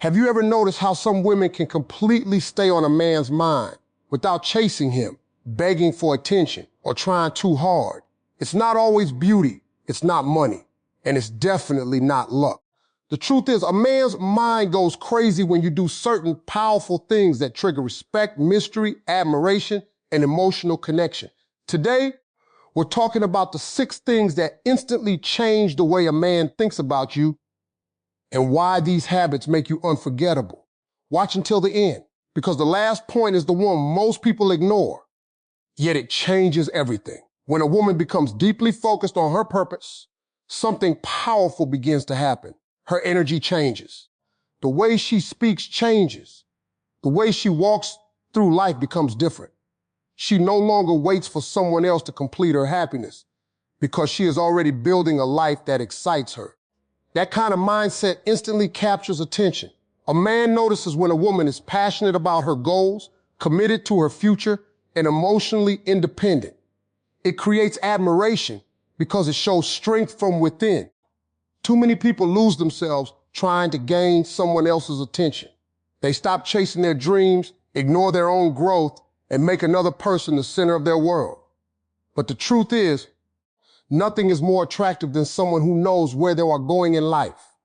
Have you ever noticed how some women can completely stay on a man's mind without chasing him, begging for attention, or trying too hard? It's not always beauty, it's not money, and it's definitely not luck. The truth is, a man's mind goes crazy when you do certain powerful things that trigger respect, mystery, admiration, and emotional connection. Today, we're talking about the 6 things that instantly change the way a man thinks about you and why these habits make you unforgettable. Watch until the end, because the last point is the one most people ignore, yet it changes everything. When a woman becomes deeply focused on her purpose, something powerful begins to happen. Her energy changes. The way she speaks changes. The way she walks through life becomes different. She no longer waits for someone else to complete her happiness because she is already building a life that excites her. That kind of mindset instantly captures attention. A man notices when a woman is passionate about her goals, committed to her future, and emotionally independent. It creates admiration because it shows strength from within. Too many people lose themselves trying to gain someone else's attention. They stop chasing their dreams, ignore their own growth, and make another person the center of their world. But the truth is, nothing is more attractive than someone who knows where they are going in life.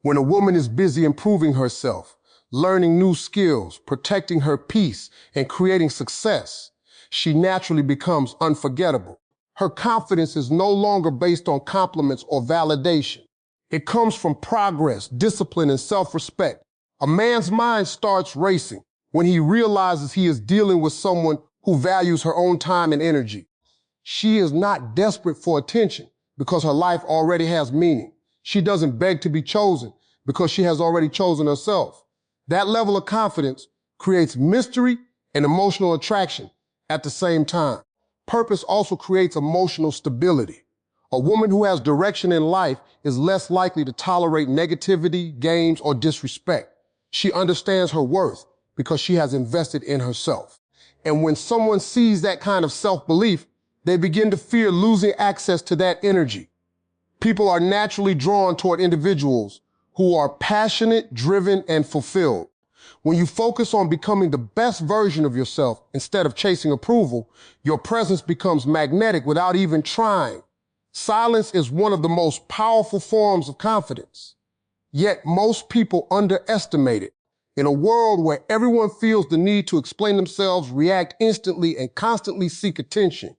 When a woman is busy improving herself, learning new skills, protecting her peace, and creating success, she naturally becomes unforgettable. Her confidence is no longer based on compliments or validation. It comes from progress, discipline, and self-respect. A man's mind starts racing when he realizes he is dealing with someone who values her own time and energy. She is not desperate for attention because her life already has meaning. She doesn't beg to be chosen because she has already chosen herself. That level of confidence creates mystery and emotional attraction at the same time. Purpose also creates emotional stability. A woman who has direction in life is less likely to tolerate negativity, games, or disrespect. She understands her worth because she has invested in herself. And when someone sees that kind of self-belief, they begin to fear losing access to that energy. People are naturally drawn toward individuals who are passionate, driven, and fulfilled. When you focus on becoming the best version of yourself instead of chasing approval, your presence becomes magnetic without even trying. Silence is one of the most powerful forms of confidence. Yet most people underestimate it. In a world where everyone feels the need to explain themselves, react instantly, and constantly seek attention,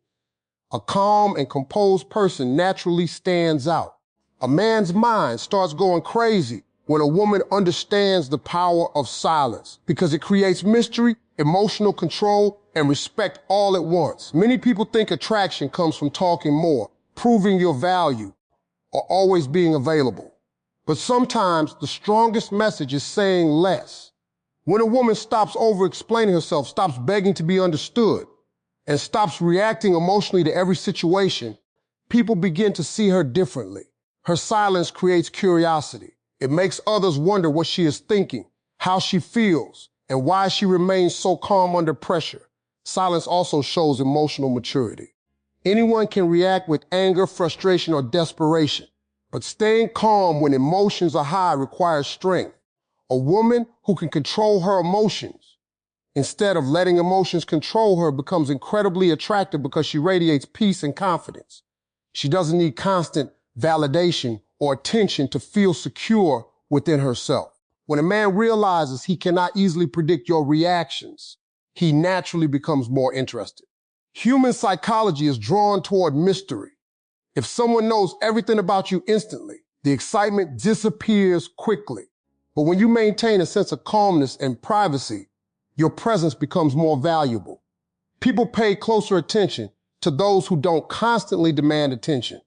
a calm and composed person naturally stands out. A man's mind starts going crazy when a woman understands the power of silence because it creates mystery, emotional control, and respect all at once. Many people think attraction comes from talking more, proving your value, or always being available. But sometimes the strongest message is saying less. When a woman stops over-explaining herself, stops begging to be understood, and stops reacting emotionally to every situation, people begin to see her differently. Her silence creates curiosity. It makes others wonder what she is thinking, how she feels, and why she remains so calm under pressure. Silence also shows emotional maturity. Anyone can react with anger, frustration, or desperation, but staying calm when emotions are high requires strength. A woman who can control her emotions instead of letting emotions control her becomes incredibly attractive because she radiates peace and confidence. She doesn't need constant validation or attention to feel secure within herself. When a man realizes he cannot easily predict your reactions, he naturally becomes more interested. Human psychology is drawn toward mystery. If someone knows everything about you instantly, the excitement disappears quickly. But when you maintain a sense of calmness and privacy, your presence becomes more valuable. People pay closer attention to those who don't constantly demand attention.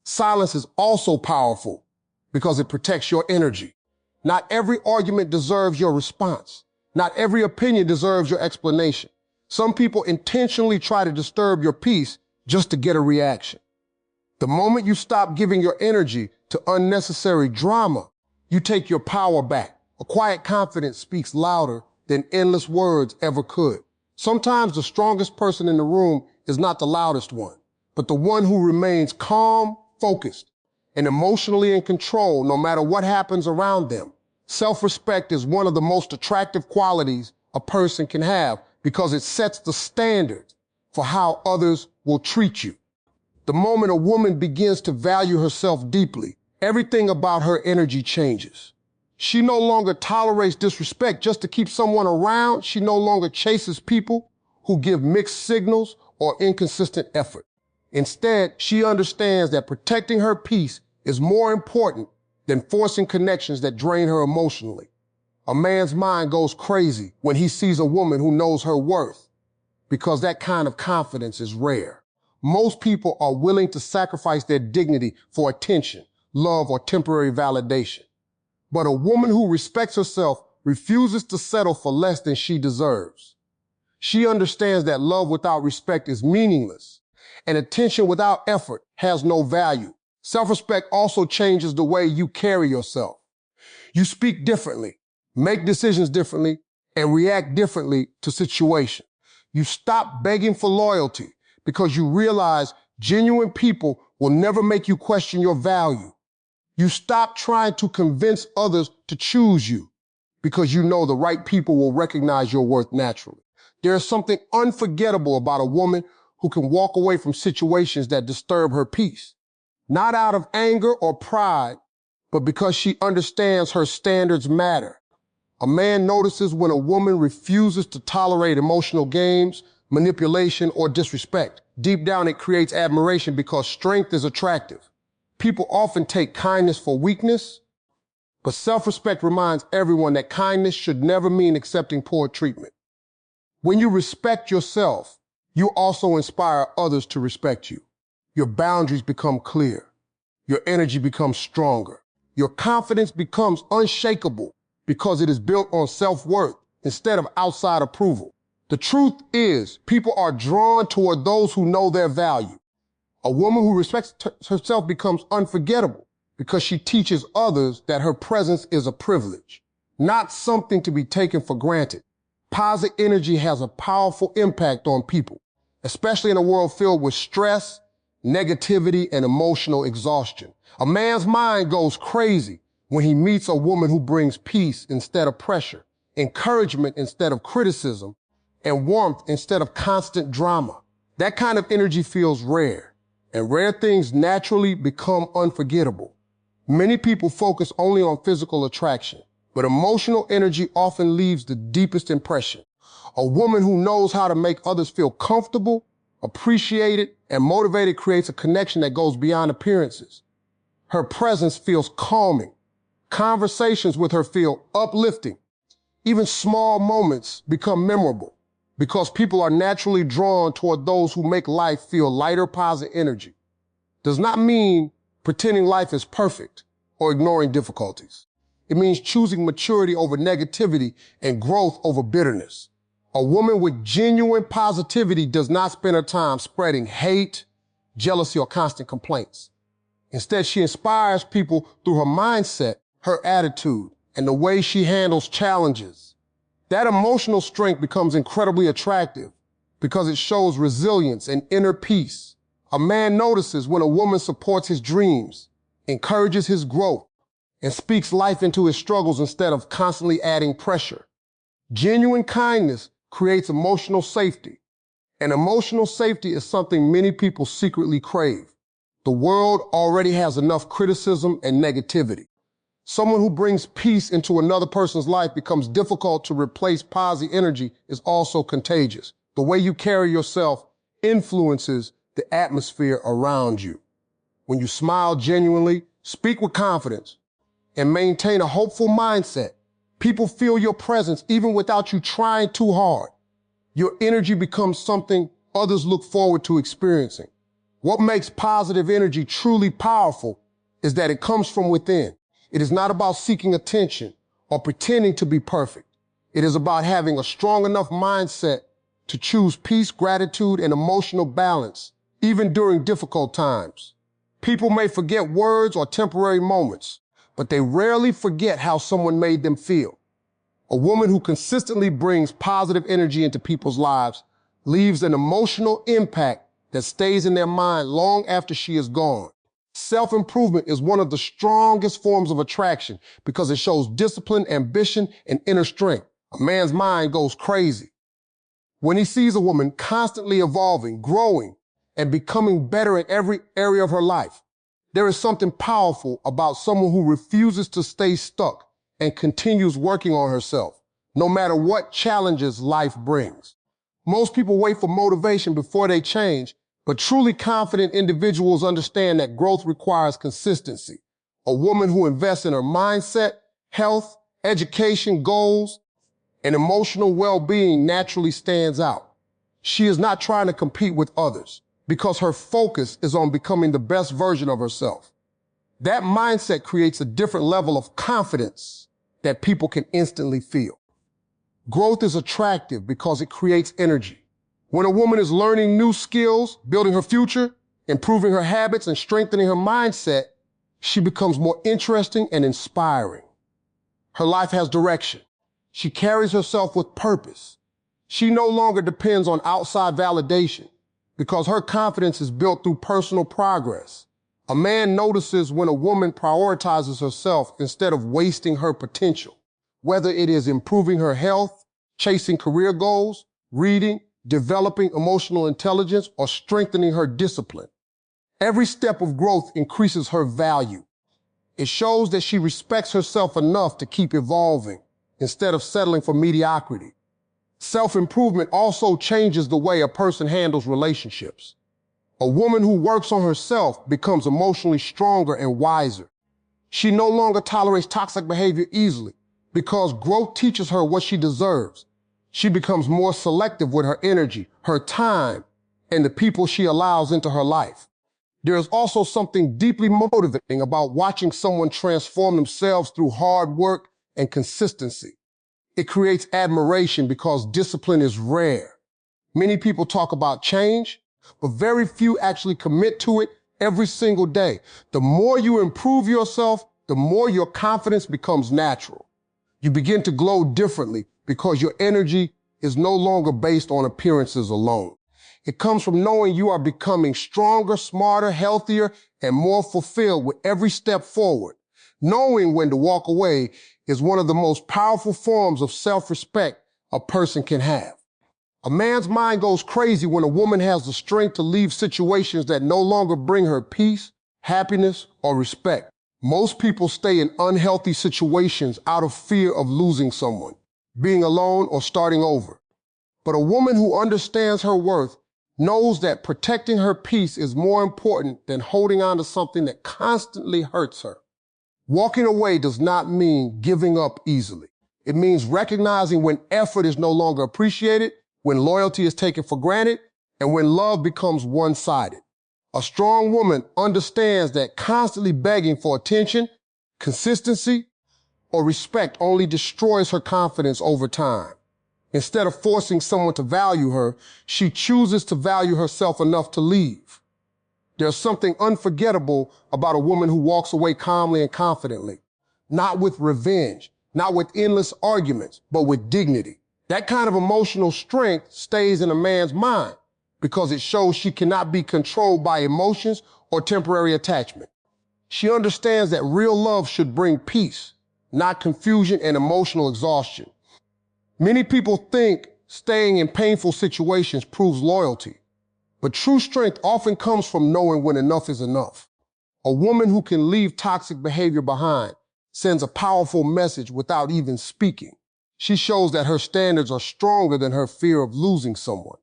Silence is also powerful because it protects your energy. Not every argument deserves your response. Not every opinion deserves your explanation. Some people intentionally try to disturb your peace just to get a reaction. The moment you stop giving your energy to unnecessary drama, you take your power back. A quiet confidence speaks louder than endless words ever could. Sometimes the strongest person in the room is not the loudest one, but the one who remains calm, focused, and emotionally in control no matter what happens around them. Self-respect is one of the most attractive qualities a person can have because it sets the standard for how others will treat you. The moment a woman begins to value herself deeply, everything about her energy changes. She no longer tolerates disrespect just to keep someone around. She no longer chases people who give mixed signals or inconsistent effort. Instead, she understands that protecting her peace is more important than forcing connections that drain her emotionally. A man's mind goes crazy when he sees a woman who knows her worth, because that kind of confidence is rare. Most people are willing to sacrifice their dignity for attention, love, or temporary validation. But a woman who respects herself refuses to settle for less than she deserves. She understands that love without respect is meaningless, and attention without effort has no value. Self-respect also changes the way you carry yourself. You speak differently, make decisions differently, and react differently to situations. You stop begging for loyalty because you realize genuine people will never make you question your value. You stop trying to convince others to choose you because you know the right people will recognize your worth naturally. There is something unforgettable about a woman who can walk away from situations that disturb her peace, not out of anger or pride, but because she understands her standards matter. A man notices when a woman refuses to tolerate emotional games, manipulation, or disrespect. Deep down, it creates admiration because strength is attractive. People often take kindness for weakness, but self-respect reminds everyone that kindness should never mean accepting poor treatment. When you respect yourself, you also inspire others to respect you. Your boundaries become clear. Your energy becomes stronger. Your confidence becomes unshakable because it is built on self-worth instead of outside approval. The truth is, people are drawn toward those who know their value. A woman who respects herself becomes unforgettable because she teaches others that her presence is a privilege, not something to be taken for granted. Positive energy has a powerful impact on people, especially in a world filled with stress, negativity, and emotional exhaustion. A man's mind goes crazy when he meets a woman who brings peace instead of pressure, encouragement instead of criticism, and warmth instead of constant drama. That kind of energy feels rare, and rare things naturally become unforgettable. Many people focus only on physical attraction, but emotional energy often leaves the deepest impression. A woman who knows how to make others feel comfortable, appreciated, and motivated creates a connection that goes beyond appearances. Her presence feels calming. Conversations with her feel uplifting. Even small moments become memorable because people are naturally drawn toward those who make life feel lighter, positive energy. Does not mean pretending life is perfect or ignoring difficulties. It means choosing maturity over negativity and growth over bitterness. A woman with genuine positivity does not spend her time spreading hate, jealousy, or constant complaints. Instead, she inspires people through her mindset, her attitude, and the way she handles challenges. That emotional strength becomes incredibly attractive because it shows resilience and inner peace. A man notices when a woman supports his dreams, encourages his growth, and speaks life into his struggles instead of constantly adding pressure. Genuine kindness creates emotional safety, and emotional safety is something many people secretly crave. The world already has enough criticism and negativity. Someone who brings peace into another person's life becomes difficult to replace. Positive energy is also contagious. The way you carry yourself influences the atmosphere around you. When you smile genuinely, speak with confidence, and maintain a hopeful mindset, people feel your presence even without you trying too hard. Your energy becomes something others look forward to experiencing. What makes positive energy truly powerful is that it comes from within. It is not about seeking attention or pretending to be perfect. It is about having a strong enough mindset to choose peace, gratitude, and emotional balance, even during difficult times. People may forget words or temporary moments, but they rarely forget how someone made them feel. A woman who consistently brings positive energy into people's lives leaves an emotional impact that stays in their mind long after she is gone. Self-improvement is one of the strongest forms of attraction because it shows discipline, ambition, and inner strength. A man's mind goes crazy when he sees a woman constantly evolving, growing, and becoming better in every area of her life. There is something powerful about someone who refuses to stay stuck and continues working on herself, no matter what challenges life brings. Most people wait for motivation before they change, but truly confident individuals understand that growth requires consistency. A woman who invests in her mindset, health, education, goals, and emotional well-being naturally stands out. She is not trying to compete with others because her focus is on becoming the best version of herself. That mindset creates a different level of confidence that people can instantly feel. Growth is attractive because it creates energy. When a woman is learning new skills, building her future, improving her habits, and strengthening her mindset, she becomes more interesting and inspiring. Her life has direction. She carries herself with purpose. She no longer depends on outside validation because her confidence is built through personal progress. A man notices when a woman prioritizes herself instead of wasting her potential, whether it is improving her health, chasing career goals, reading, developing emotional intelligence, or strengthening her discipline. Every step of growth increases her value. It shows that she respects herself enough to keep evolving instead of settling for mediocrity. Self-improvement also changes the way a person handles relationships. A woman who works on herself becomes emotionally stronger and wiser. She no longer tolerates toxic behavior easily because growth teaches her what she deserves. She becomes more selective with her energy, her time, and the people she allows into her life. There is also something deeply motivating about watching someone transform themselves through hard work and consistency. It creates admiration because discipline is rare. Many people talk about change, but very few actually commit to it every single day. The more you improve yourself, the more your confidence becomes natural. You begin to glow differently because your energy is no longer based on appearances alone. It comes from knowing you are becoming stronger, smarter, healthier, and more fulfilled with every step forward. Knowing when to walk away is one of the most powerful forms of self-respect a person can have. A man's mind goes crazy when a woman has the strength to leave situations that no longer bring her peace, happiness, or respect. Most people stay in unhealthy situations out of fear of losing someone, being alone, or starting over. But a woman who understands her worth knows that protecting her peace is more important than holding on to something that constantly hurts her. Walking away does not mean giving up easily. It means recognizing when effort is no longer appreciated, when loyalty is taken for granted, and when love becomes one-sided. A strong woman understands that constantly begging for attention, consistency, or respect only destroys her confidence over time. Instead of forcing someone to value her, she chooses to value herself enough to leave. There's something unforgettable about a woman who walks away calmly and confidently, not with revenge, not with endless arguments, but with dignity. That kind of emotional strength stays in a man's mind because it shows she cannot be controlled by emotions or temporary attachment. She understands that real love should bring peace, not confusion and emotional exhaustion. Many people think staying in painful situations proves loyalty, but true strength often comes from knowing when enough is enough. A woman who can leave toxic behavior behind sends a powerful message without even speaking. She shows that her standards are stronger than her fear of losing someone.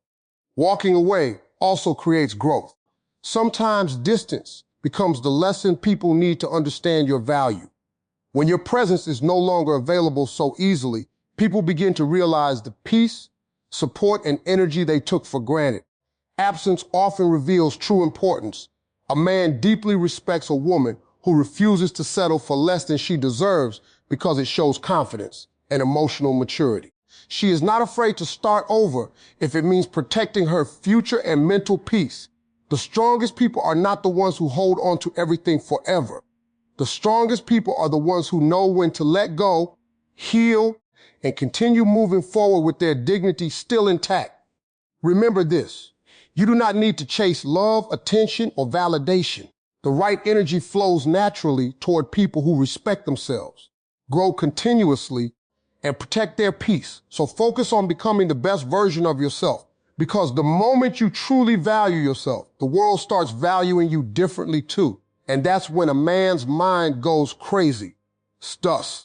Walking away also creates growth. Sometimes distance becomes the lesson people need to understand your value. When your presence is no longer available so easily, people begin to realize the peace, support, and energy they took for granted. Absence often reveals true importance. A man deeply respects a woman who refuses to settle for less than she deserves because it shows confidence and emotional maturity. She is not afraid to start over if it means protecting her future and mental peace. The strongest people are not the ones who hold on to everything forever. The strongest people are the ones who know when to let go, heal, and continue moving forward with their dignity still intact. Remember this, you do not need to chase love, attention, or validation. The right energy flows naturally toward people who respect themselves, grow continuously, and protect their peace. So focus on becoming the best version of yourself, because the moment you truly value yourself, the world starts valuing you differently too. And that's when a man's mind goes crazy. Stus.